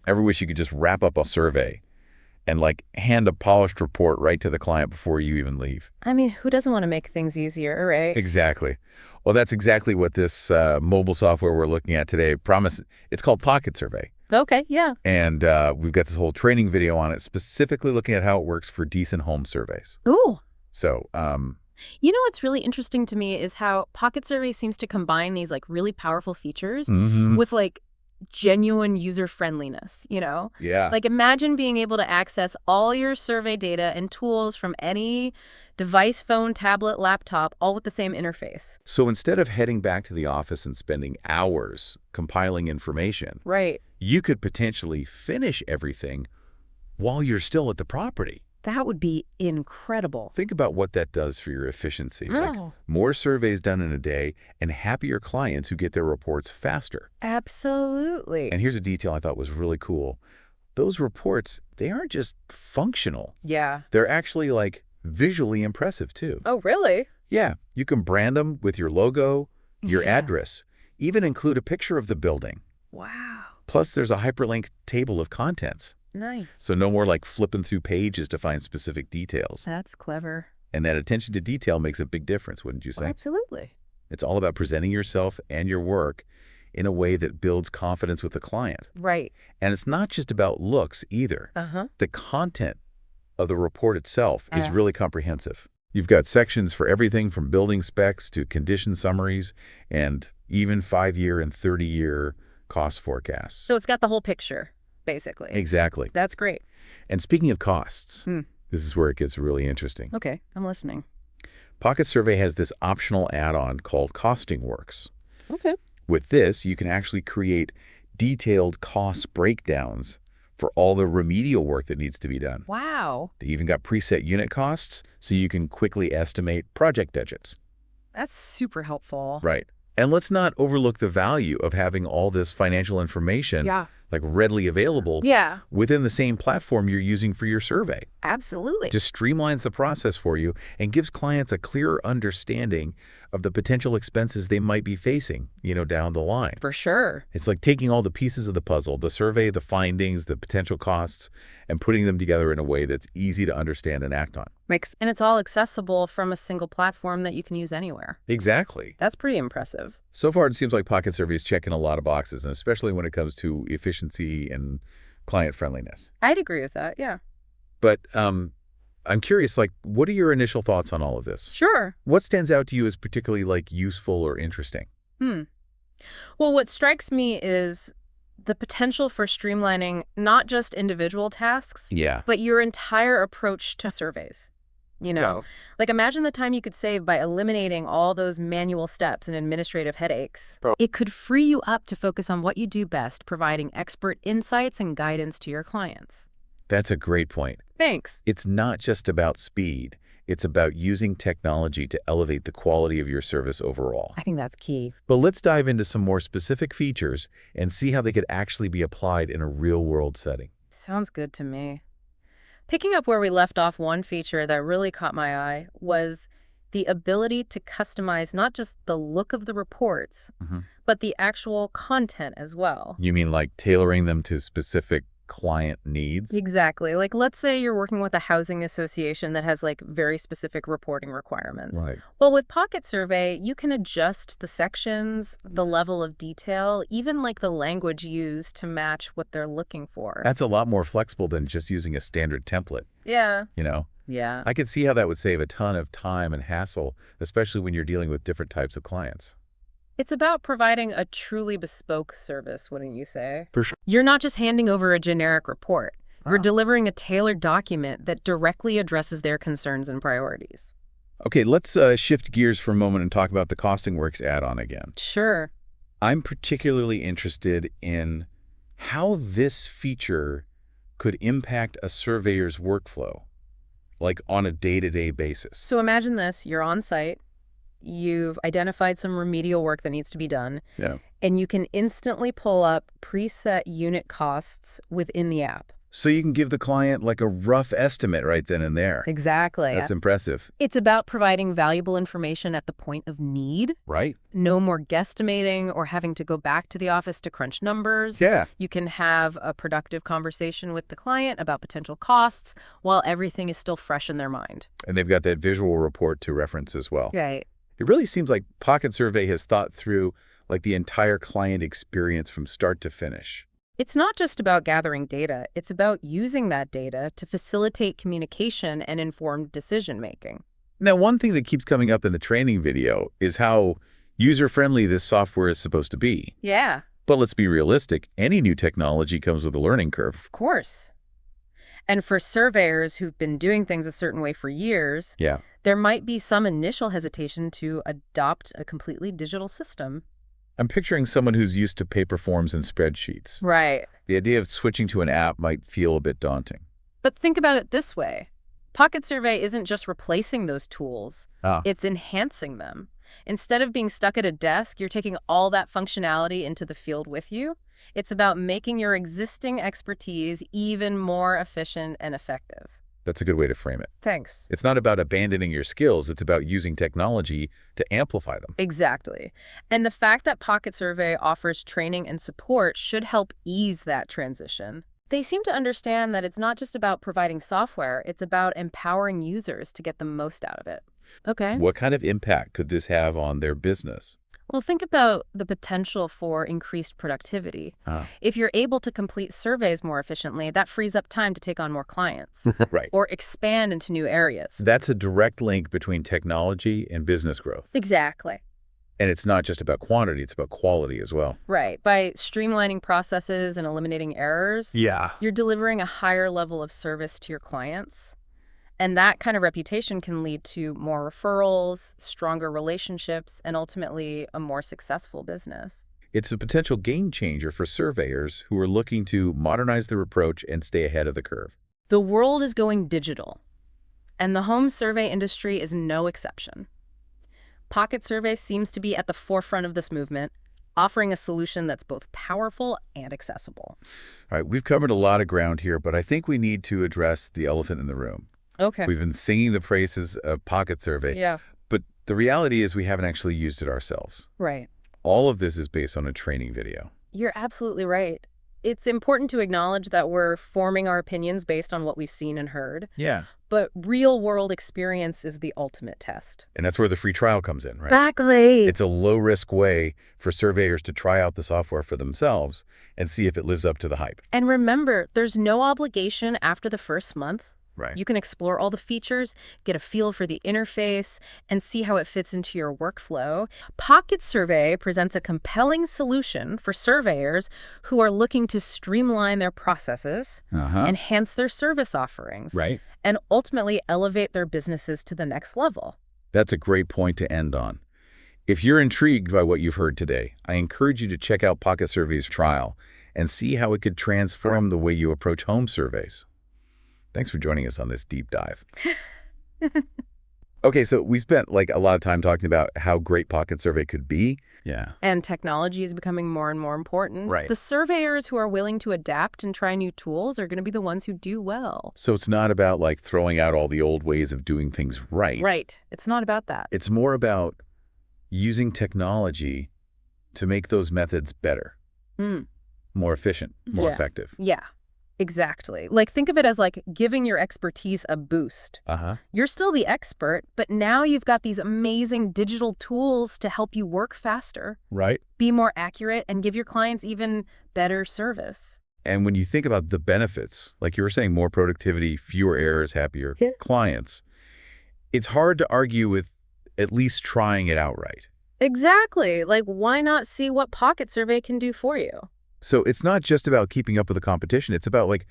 Ever wish you could just wrap up a survey and like hand a polished report right to the client before you even leave? I mean, who doesn't want to make things easier, right? Exactly. Well, that's exactly what this mobile software we're looking at today promises. It's called PocketSurvey. Okay, yeah. And we've got this whole training video on it, specifically looking at how it works for decent home surveys. Ooh. So, You know what's really interesting to me is how PocketSurvey seems to combine these like really powerful features with like genuine user friendliness, you know? yeah. Like imagine being able to access all your survey data and tools from any device, phone, tablet, laptop, all with the same interface. So instead of heading back to the office and spending hours compiling information, Right. you could potentially finish everything while you're still at the property. That would be incredible. Think about what that does for your efficiency. Like more surveys done in a day and happier clients who get their reports faster. Absolutely. And here's a detail I thought was really cool. Those reports, they aren't just functional. Yeah. They're actually like visually impressive too. Oh, really? Yeah, you can brand them with your logo, your address, even include a picture of the building. Wow. Plus, there's a hyperlinked table of contents. Nice. So no more like flipping through pages to find specific details. That's clever. And that attention to detail makes a big difference, wouldn't you say? Well, absolutely. It's all about presenting yourself and your work in a way that builds confidence with the client. Right. And it's not just about looks either. The content of the report itself is really comprehensive. You've got sections for everything from building specs to condition summaries and even 5-year and 30-year cost forecasts. So it's got the whole picture, basically. Exactly. That's great. And speaking of costs, this is where it gets really interesting. Okay, I'm listening. PocketSurvey has this optional add-on called Costing Works. Okay. With this, you can actually create detailed cost breakdowns for all the remedial work that needs to be done. Wow. They even got preset unit costs, so you can quickly estimate project budgets. That's super helpful. Right. And let's not overlook the value of having all this financial information like readily available within the same platform you're using for your survey. Absolutely. Just streamlines the process for you and gives clients a clearer understanding of the potential expenses they might be facing, down the line. For sure. It's like taking all the pieces of the puzzle, the survey, the findings, the potential costs, and putting them together in a way that's easy to understand and act on. And it's all accessible from a single platform that you can use anywhere. Exactly. That's pretty impressive. So far, it seems like PocketSurvey is checking a lot of boxes, and especially when it comes to efficiency and client friendliness. I'd agree with that, yeah. But I'm curious, what are your initial thoughts on all of this? Sure. What stands out to you as particularly, useful or interesting? Well, what strikes me is the potential for streamlining not just individual tasks, but your entire approach to surveys. Like imagine the time you could save by eliminating all those manual steps and administrative headaches. It could free you up to focus on what you do best, providing expert insights and guidance to your clients. That's a great point. Thanks. It's not just about speed. It's about using technology to elevate the quality of your service overall. I think that's key. But let's dive into some more specific features and see how they could actually be applied in a real-world setting. Sounds good to me. Picking up where we left off, one feature that really caught my eye was the ability to customize not just the look of the reports, but the actual content as well. You mean like tailoring them to specific client needs? Exactly. Like let's say you're working with a housing association that has very specific reporting requirements. Right. Well, with PocketSurvey, you can adjust the sections, the level of detail, even the language used to match what they're looking for. That's a lot more flexible than just using a standard template. Yeah. Yeah. I could see how that would save a ton of time and hassle, especially when you're dealing with different types of clients. It's about providing a truly bespoke service, wouldn't you say? For sure. You're not just handing over a generic report. You're delivering a tailored document that directly addresses their concerns and priorities. Okay, let's shift gears for a moment and talk about the Costing Works add-on again. Sure. I'm particularly interested in how this feature could impact a surveyor's workflow, on a day-to-day basis. So imagine this. You're on site. You've identified some remedial work that needs to be done. Yeah. And you can instantly pull up preset unit costs within the app. So you can give the client like a rough estimate right then and there. Exactly. That's impressive. It's about providing valuable information at the point of need. Right. No more guesstimating or having to go back to the office to crunch numbers. Yeah. You can have a productive conversation with the client about potential costs while everything is still fresh in their mind. And they've got that visual report to reference as well. Right. It really seems like PocketSurvey has thought through like the entire client experience from start to finish. It's not just about gathering data. It's about using that data to facilitate communication and informed decision-making. Now, one thing that keeps coming up in the training video is how user-friendly this software is supposed to be. Yeah. But let's be realistic. Any new technology comes with a learning curve. Of course. And for surveyors who've been doing things a certain way for years, there might be some initial hesitation to adopt a completely digital system. I'm picturing someone who's used to paper forms and spreadsheets. Right. The idea of switching to an app might feel a bit daunting. But think about it this way. PocketSurvey isn't just replacing those tools. It's enhancing them. Instead of being stuck at a desk, you're taking all that functionality into the field with you. It's about making your existing expertise even more efficient and effective. That's a good way to frame it. Thanks. It's not about abandoning your skills. It's about using technology to amplify them. Exactly. And the fact that PocketSurvey offers training and support should help ease that transition. They seem to understand that it's not just about providing software, it's about empowering users to get the most out of it. Okay. What kind of impact could this have on their business? Well, think about the potential for increased productivity. If you're able to complete surveys more efficiently, that frees up time to take on more clients. Right. Or expand into new areas. That's a direct link between technology and business growth. Exactly. And it's not just about quantity, it's about quality as well. Right. By streamlining processes and eliminating errors, you're delivering a higher level of service to your clients. And that kind of reputation can lead to more referrals, stronger relationships, and ultimately a more successful business. It's a potential game changer for surveyors who are looking to modernize their approach and stay ahead of the curve. The world is going digital, and the home survey industry is no exception. PocketSurvey seems to be at the forefront of this movement, offering a solution that's both powerful and accessible. All right, we've covered a lot of ground here, but I think we need to address the elephant in the room. Okay. We've been singing the praises of PocketSurvey, but the reality is we haven't actually used it ourselves. Right. All of this is based on a training video. You're absolutely right. It's important to acknowledge that we're forming our opinions based on what we've seen and heard. Yeah. But real-world experience is the ultimate test. And that's where the free trial comes in, right? Exactly. It's a low-risk way for surveyors to try out the software for themselves and see if it lives up to the hype. And remember, there's no obligation after the first month. Right. You can explore all the features, get a feel for the interface, and see how it fits into your workflow. PocketSurvey presents a compelling solution for surveyors who are looking to streamline their processes, enhance their service offerings, and ultimately elevate their businesses to the next level. That's a great point to end on. If you're intrigued by what you've heard today, I encourage you to check out PocketSurvey's trial and see how it could transform the way you approach home surveys. Thanks for joining us on this deep dive. Okay, so we spent like a lot of time talking about how great PocketSurvey could be. Yeah. And technology is becoming more and more important. Right. The surveyors who are willing to adapt and try new tools are going to be the ones who do well. So it's not about like throwing out all the old ways of doing things right. Right. It's not about that. It's more about using technology to make those methods better, more efficient, more effective. Yeah. Exactly. Like, think of it as like giving your expertise a boost. You're still the expert, but now you've got these amazing digital tools to help you work faster. Right. Be more accurate and give your clients even better service. And when you think about the benefits, like you were saying, more productivity, fewer errors, happier clients, it's hard to argue with at least trying it outright. Exactly. Like, why not see what PocketSurvey can do for you? So it's not just about keeping up with the competition. It's about like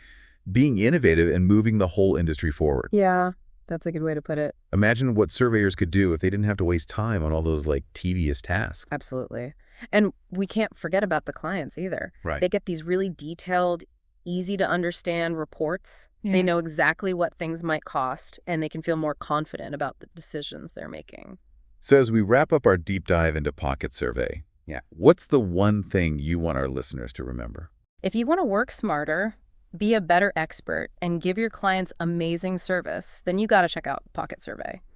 being innovative and moving the whole industry forward. Yeah, that's a good way to put it. Imagine what surveyors could do if they didn't have to waste time on all those like tedious tasks. Absolutely. And we can't forget about the clients either. Right. They get these really detailed, easy to understand reports. They know exactly what things might cost, and they can feel more confident about the decisions they're making. So as we wrap up our deep dive into PocketSurvey, what's the one thing you want our listeners to remember? If you want to work smarter, be a better expert, and give your clients amazing service, then you got to check out PocketSurvey.